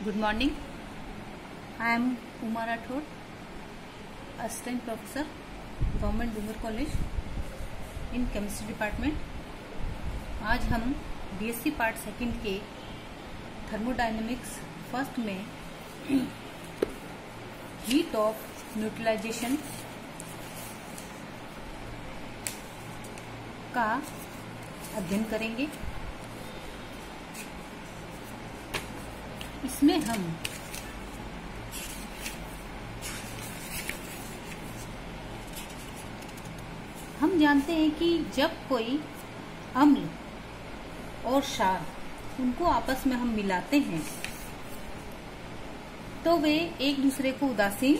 Good morning. I am Uma Rathod, Assistant Professor, Government Bunger College in Chemistry Department. आज हम BSc part second के thermodynamics first में heat of neutralisation का अध्ययन करेंगे। इसमें हम जानते हैं कि जब कोई अम्ल और क्षार उनको आपस में हम मिलाते हैं तो वे एक दूसरे को उदासीन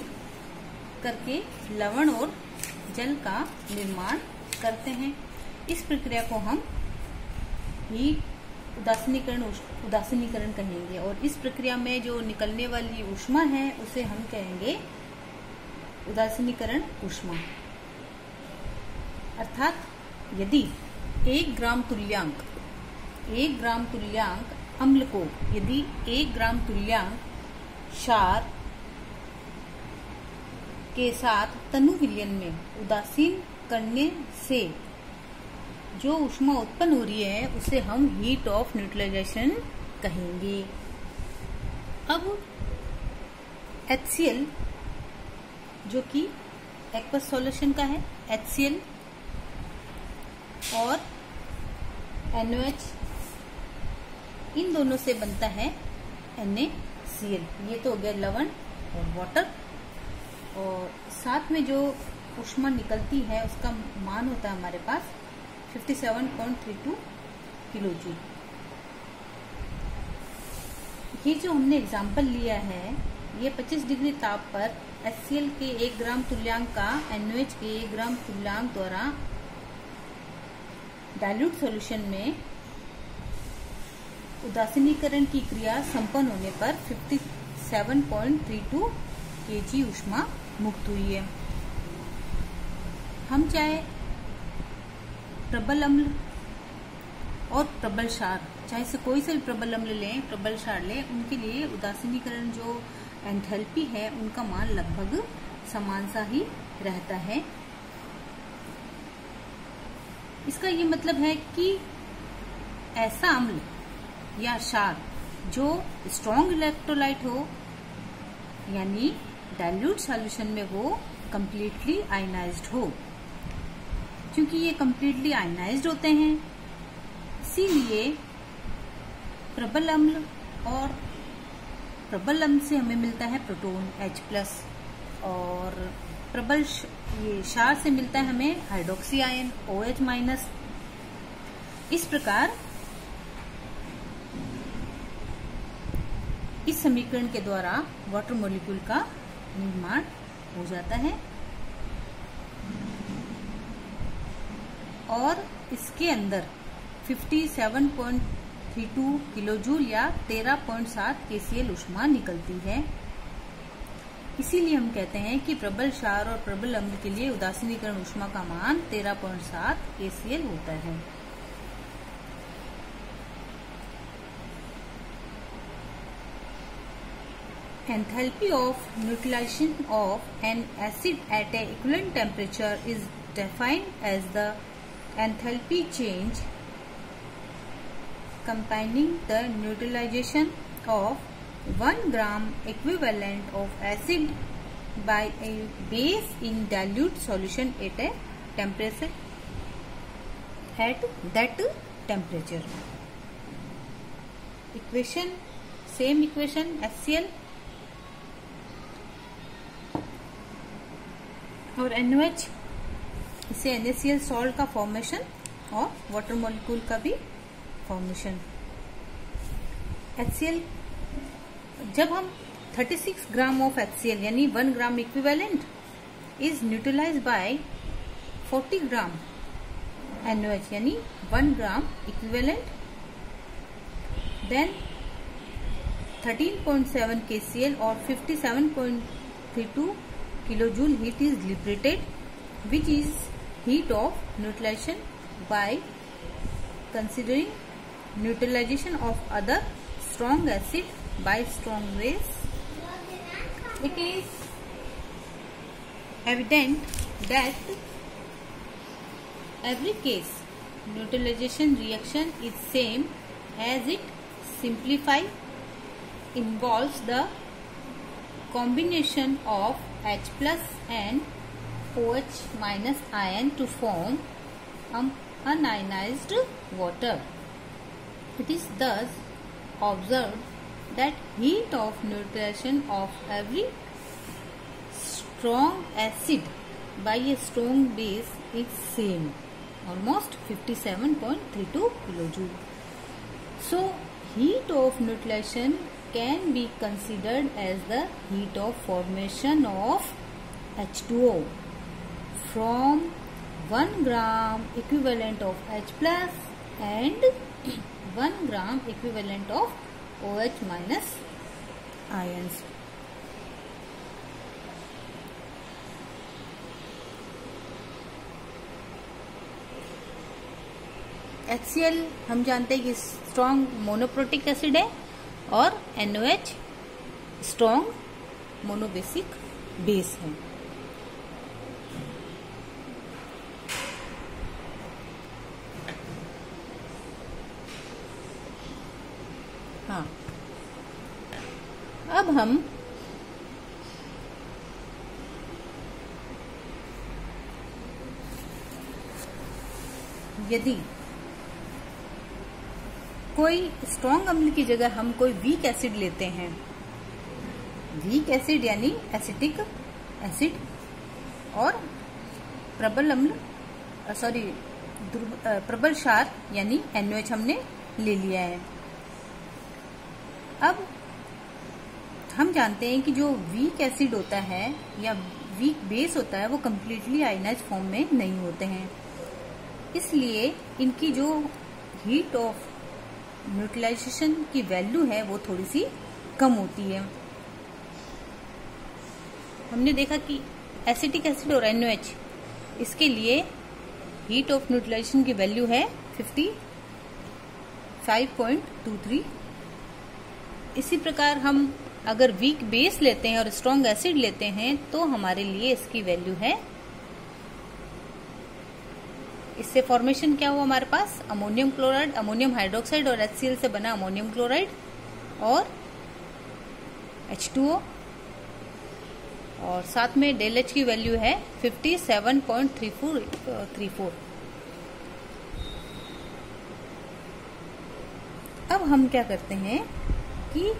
करके लवण और जल का निर्माण करते हैं। इस प्रक्रिया को हम उदासीनीकरण कहेंगे और इस प्रक्रिया में जो निकलने वाली ऊष्मा है उसे हम कहेंगे उदासीनीकरण ऊष्मा। अर्थात यदि 1 ग्राम तुल्यांक अम्ल को यदि 1 ग्राम तुल्यांक क्षार के साथ तनु विलयन में उदासीन करने से जो ऊष्मा उत्पन्न हो रही है उसे हम हीट ऑफ न्यूट्रलाइजेशन कहेंगे। अब HCl जो कि एक्वस सॉल्यूशन का है, HCl और NaOH इन दोनों से बनता है NaCl। ये तो हो गया लवण और वाटर, और साथ में जो ऊष्मा निकलती है उसका मान होता है हमारे पास 57.32 किलो जूल। ये जो हमने एग्जाम्पल लिया है ये 25 डिग्री ताप पर HCl के 1 ग्राम तुल्यांक का NaOH के 1 ग्राम तुल्यांक द्वारा डाइल्यूट सॉल्यूशन में उदासीनीकरण की क्रिया संपन्न होने पर 57.32 kg ऊष्मा मुक्त हुई है। हम चाहे प्रबल अम्ल और प्रबल क्षार, चाहे से कोई से भी प्रबल अम्ल लें प्रबल क्षार लें, उनके लिए उदासीनीकरण जो एंथैल्पी है उनका मान लगभग समान सा ही रहता है। इसका ये मतलब है कि ऐसा अम्ल या क्षार जो स्ट्रॉन्ग इलेक्ट्रोलाइट हो यानी डाइल्यूट सॉल्यूशन में वो कंप्लीटली आयनाइज्ड हो। क्योंकि ये कंप्लीटली आयनाइज्ड होते हैं इसीलिए प्रबल अम्ल और प्रबल अम्ल से हमें मिलता है प्रोटॉन H+, और प्रबल ये क्षार से मिलता है हमें हाइड्रोक्सी आयन OH-। इस प्रकार इस समीकरण के द्वारा वाटर मॉलिक्यूल का निर्माण हो जाता है और इसके अंदर 57.32 किलो जूल या 13.7 kCl ऊष्मा निकलती है। इसीलिए हम कहते हैं कि प्रबल क्षार और प्रबल अम्ल के लिए उदासीनीकरण ऊष्मा का मान 13.7 kCl होता है। Enthalpy of neutralization of an acid at a equivalent temperature is defined as the enthalpy change combining the neutralization of 1 gram equivalent of acid by a base in dilute solution at a temperature at that temperature. Equation, same equation HCl और NaOH, इसे NaCl salt का formation और water molecule का भी formation. HCl जब हम 36 gram of HCl यानी 1 gram equivalent is neutralised by 40 gram NaOH यानी 1 ग्राम इक्विवेलेंट, देन 13.7 kCl और 57.32 kilojoule heat is liberated, which is heat of neutralization by considering neutralization of other strong acid by strong rays, it is evident that every case neutralization reaction is same as it simplify involves the combination of H plus and OH minus ion to form unionized water. It is thus observed that heat of neutralization of every strong acid by a strong base is same, almost 57.32 kilojoule. So, heat of neutralization can be considered as the heat of formation of H2O from 1 gram equivalent of H plus and 1 gram equivalent of OH minus ions. HCl हम जानते हैं कि strong monoprotic acid है और NOH strong monobasic base है। हाँ, अब हम यदि कोई स्ट्रॉन्ग अम्ल की जगह हम कोई वीक एसिड लेते हैं, वीक एसिड यानी एसिटिक एसिड, और प्रबल अम्ल प्रबल क्षार यानी NOH हमने ले लिया है। अब हम जानते हैं कि जो वीक एसिड होता है या वीक बेस होता है वो कम्प्लीटली आयनाइज फॉर्म में नहीं होते हैं, इसलिए इनकी जो हीट ऑफ न्यूट्रलाइजेशन की वैल्यू है वो थोड़ी सी कम होती है। हमने देखा कि एसिटिक एसिड और NOH इसके लिए हीट ऑफ न्यूट्रलाइजेशन की वैल्यू है 55.23। इसी प्रकार हम अगर वीक बेस लेते हैं और स्ट्रॉन्ग एसिड लेते हैं तो हमारे लिए इसकी वैल्यू है, इससे फॉर्मेशन क्या हुआ हमारे पास, अमोनियम क्लोराइड, अमोनियम हाइड्रोक्साइड और HCl से बना अमोनियम क्लोराइड और H2O, और साथ में डेल H की वैल्यू है 57.34। अब हम क्या करते हैं कि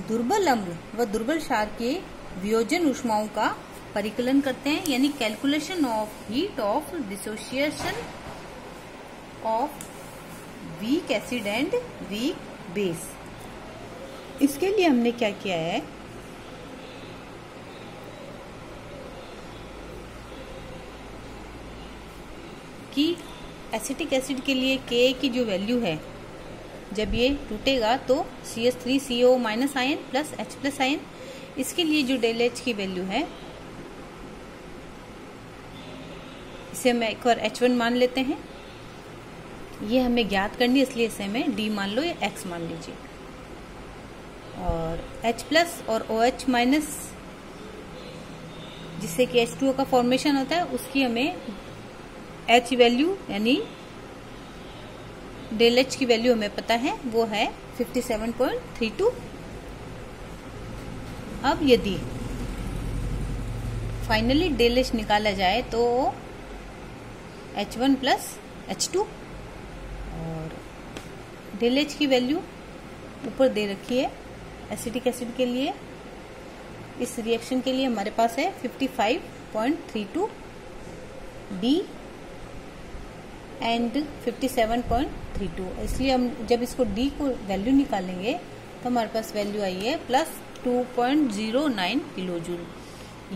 दुर्बल अम्ल व दुर्बल क्षार के वियोजन ऊष्माओं का परिकलन करते हैं, यानी calculation of heat of dissociation of weak acid and weak base. इसके लिए हमने क्या किया है कि एसिटिक एसिड के लिए Ka की जो वैल्यू है, जब ये टूटेगा तो CH3CO minus ion plus H plus ion, इसके लिए जो डेल H की वैल्यू है इसे हम एक बार H1 मान लेते हैं, ये हमें ज्ञात करनी है इसलिए इसे हमें D मान लो या X मान लीजिए, और H प्लस और OH माइनस जिससे कि H2O का फॉर्मेशन होता है उसकी हमें H वैल्यू यानी डेल H की वैल्यू हमें पता है वो है 57.32। अब यदि फाइनली डेल H निकाला जाए तो H1 प्लस H2, और डेल H की वैल्यू ऊपर दे रखी है एसिटिक एसिड के लिए। इस रिएक्शन के लिए हमारे पास है 55.32 D एंड 57.32, इसलिए हम जब इसको D को वैल्यू निकालेंगे तो हमारे पास वैल्यू आई है प्लस 2.09 किलोजूल,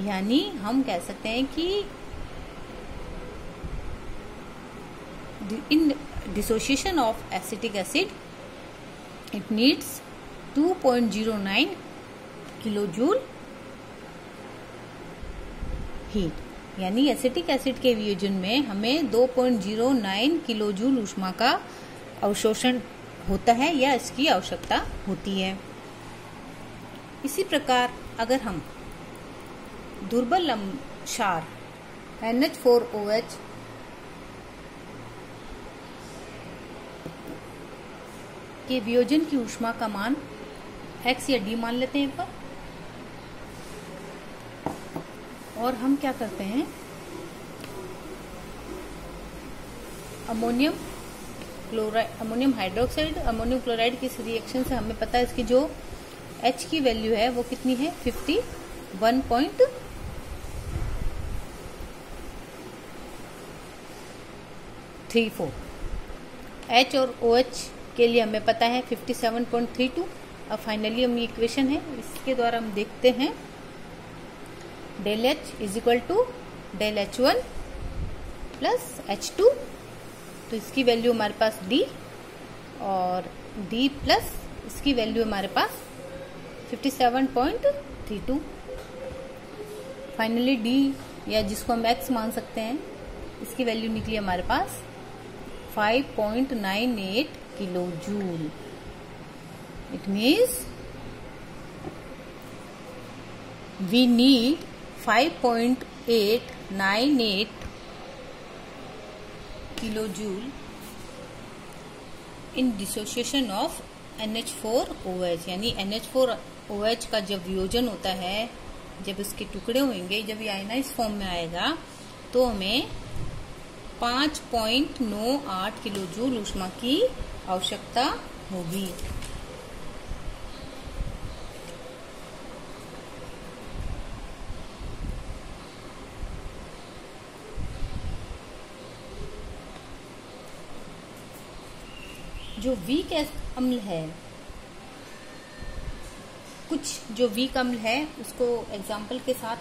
यानी हम कह सकते हैं कि in dissociation of acetic acid it needs 2.09 kilojoule heat, यानी एसिटिक एसिड के वियोजन में हमें 2.09 किलोजूल ऊष्मा का अवशोषण होता है या इसकी आवश्यकता होती है। इसी प्रकार अगर हम दुर्बल क्षार NH4OH के वियोजन की ऊष्मा का मान x या d मान लेते हैं पर, और हम क्या करते हैं, अमोनियम हाइड्रोक्साइड अमोनियम क्लोराइड की इस रिएक्शन से हमें पता है इसकी जो H की वैल्यू है वो कितनी है 51.34। H और OH के लिए हमें पता है 57.32। अब फाइनली हम इक्वेशन है इसके द्वारा हम देखते हैं del H is equal to del H1 plus H2, तो इसकी वैल्यू हमारे पास D और D प्लस इसकी वैल्यू हमारे पास 57.32। फाइनली D या जिसको हम X मान सकते हैं इसकी वैल्यू निकली हमारे पास 5.98 kilo joule. It means we need 5.898 kilojoule in dissociation of NH4OH, यानी NH4OH का जब वियोजन होता है, जब इसके टुकड़े होंगे, जब ये आयनाइज फॉर्म में आएगा तो हमें 5.98 किलोजूल ऊष्मा की आवश्यकता होगी। जो वीक अम्ल है, कुछ जो वीक अम्ल है उसको एग्जाम्पल के साथ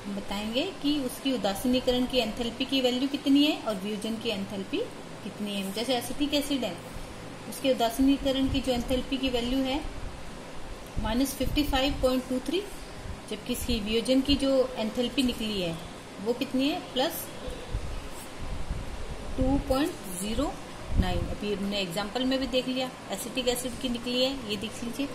हम बताएंगे कि उसकी उदासीनीकरण की एंथैल्पी की वैल्यू कितनी है और वियोजन की एंथैल्पी कितनी है। जैसे एसिटिक एसिड है, उसके उदासीनीकरण की जो एंथैल्पी की वैल्यू है -55.23, जबकि इसकी वियोजन की जो एंथैल्पी निकली है वो कितनी है +2.09। अभी हमने एग्जाम्पल में भी देख लिया, एसिटिक एसिड की निकली है, ये देख लीजिए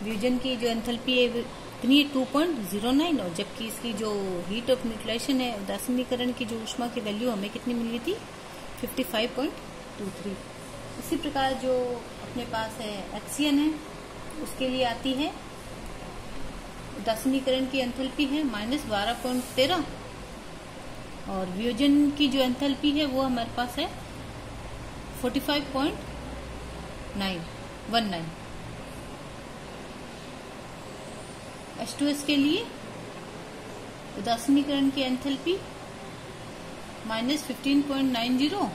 वियोजन की जो एंथैल्पी है इतनी 2.09, और जबकि इसकी जो हीट ऑफ न्यूट्रलाइजेशन है, उदासीनीकरण की जो ऊष्मा की वैल्यू हमें कितनी मिली थी 55.23। इसी प्रकार जो अपने पास है HCN है, उसके लिए आती है उदासीनीकरण की एंथैल्पी है -12.13, और वियोजन की जो एंथैल्पी है वो हमारे पास है 45.919। H2S के लिए उदासीनीकरण की एंथैल्पी -15.90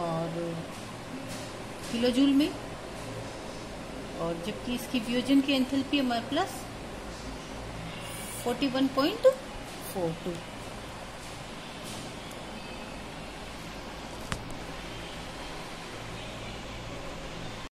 और किलोजूल में, और जबकि इसकी वियोजन की एंथैल्पी हमारे प्लस 41.42।